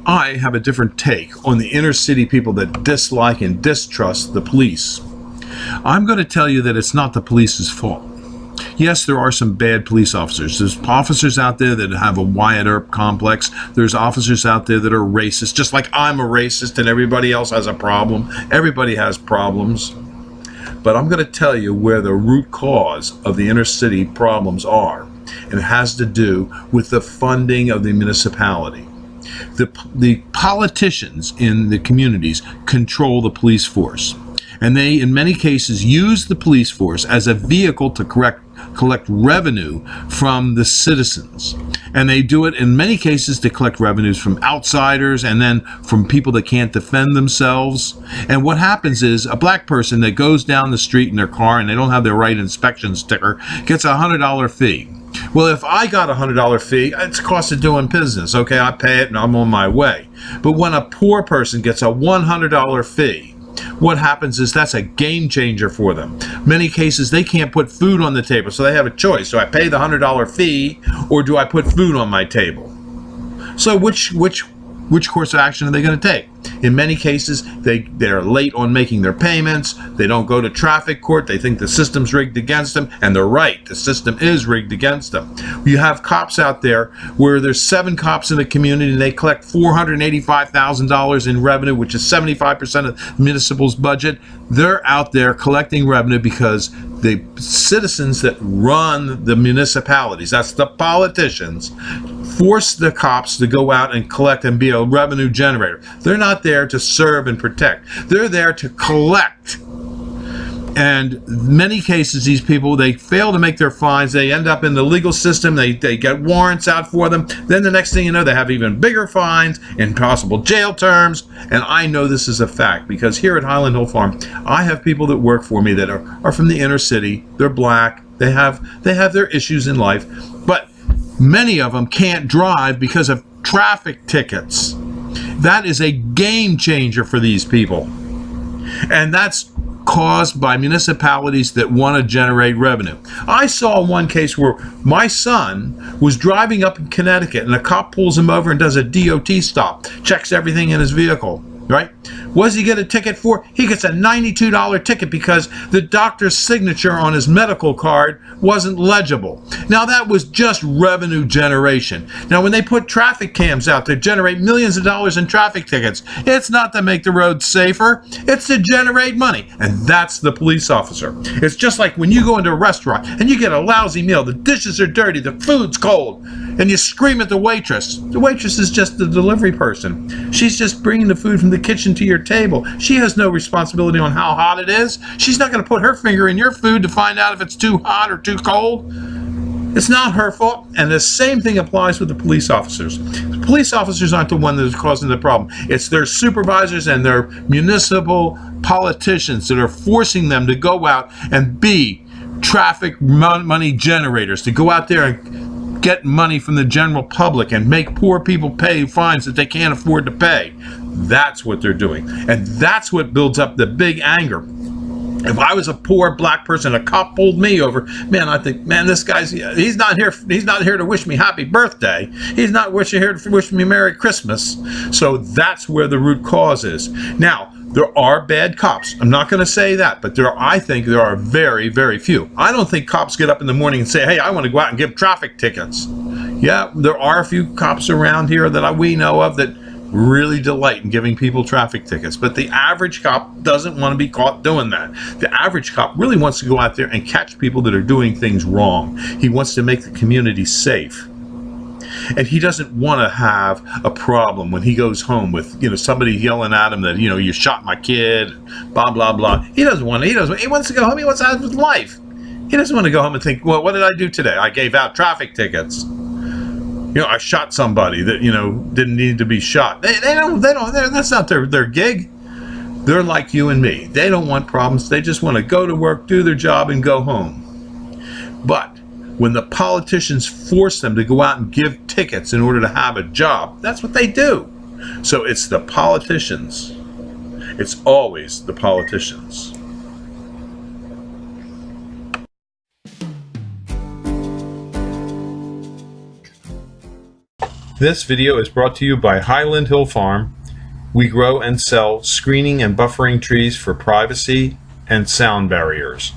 I have a different take on the inner city people that dislike and distrust the police. I'm going to tell you that it's not the police's fault. Yes, there are some bad police officers. There's officers out there that have a Wyatt Earp complex. There's officers out there that are racist, just like I'm a racist and everybody else has a problem. Everybody has problems. But I'm going to tell you where the root cause of the inner city problems are. And it has to do with the funding of the municipality. The politicians in the communities control the police force. And they, in many cases, use the police force as a vehicle to collect revenue from the citizens. And they do it in many cases to collect revenues from outsiders and then from people that can't defend themselves. And what happens is a black person that goes down the street in their car and they don't have their right inspection sticker gets a $100 fee. Well, if I got a $100 fee, it's the cost of doing business. Okay, I pay it and I'm on my way. But when a poor person gets a $100 fee, what happens is that's a game changer for them. Many cases they can't put food on the table, so they have a choice. Do I pay the $100 fee or do I put food on my table? So which course of action are they going to take? In many cases, they're late on making their payments. They don't go to traffic court. They think the system's rigged against them, and they're right. The system is rigged against them. You have cops out there where there's 7 cops in the community, and they collect $485,000 in revenue, which is 75% of the municipal's budget. They're out there collecting revenue because the citizens that run the municipalities, that's the politicians, force the cops to go out and collect and be a revenue generator. They're not there to serve and protect. They're there to collect. And in many cases, these people, they fail to make their fines. They end up in the legal system. They get warrants out for them. Then the next thing you know, they have even bigger fines and possible jail terms. And I know this is a fact because here at Highland Hill Farm, I have people that work for me that are from the inner city. They're black. They have their issues in life. But many of them can't drive because of traffic tickets. That is a game changer for these people. And that's caused by municipalities that want to generate revenue. I saw one case where my son was driving up in Connecticut and a cop pulls him over and does a DOT stop, checks everything in his vehicle, right? What does he get a ticket for? He gets a $92 ticket because the doctor's signature on his medical card wasn't legible. Now that was just revenue generation. Now when they put traffic cams out to generate millions of dollars in traffic tickets, it's not to make the roads safer, it's to generate money. And that's the police officer. It's just like when you go into a restaurant and you get a lousy meal, the dishes are dirty, the food's cold, and you scream at the waitress. The waitress is just the delivery person. She's just bringing the food from the kitchen to your table. She has no responsibility on how hot it is. She's not going to put her finger in your food to find out if it's too hot or too cold. It's not her fault. And the same thing applies with the police officers. The police officers aren't the one that is causing the problem. It's their supervisors and their municipal politicians that are forcing them to go out and be traffic money generators, to go out there and get money from the general public and make poor people pay fines that they can't afford to pay. That's what they're doing. And that's what builds up the big anger. If I was a poor black person, a cop pulled me over, man, I think, man, this guy's, he's not here to wish me happy birthday. He's not here to wish me Merry Christmas. So that's where the root cause is. Now, there are bad cops. I'm not going to say that, but I think there are very, very few. I don't think cops get up in the morning and say, hey, I want to go out and give traffic tickets. Yeah, there are a few cops around here that we know of that really delight in giving people traffic tickets. But the average cop doesn't want to be caught doing that. The average cop really wants to go out there and catch people that are doing things wrong. He wants to make the community safe. And he doesn't want to have a problem when he goes home with, somebody yelling at him that, you shot my kid, blah, blah, blah. He doesn't want to. He wants to go home. He wants to have his life. He doesn't want to go home and think, well, what did I do today? I gave out traffic tickets. I shot somebody that, didn't need to be shot. They don't, that's not their gig. They're like you and me. They don't want problems. They just want to go to work, do their job, and go home. But when the politicians force them to go out and give tickets in order to have a job, that's what they do. So it's the politicians. It's always the politicians. This video is brought to you by Highland Hill Farm. We grow and sell screening and buffering trees for privacy and sound barriers.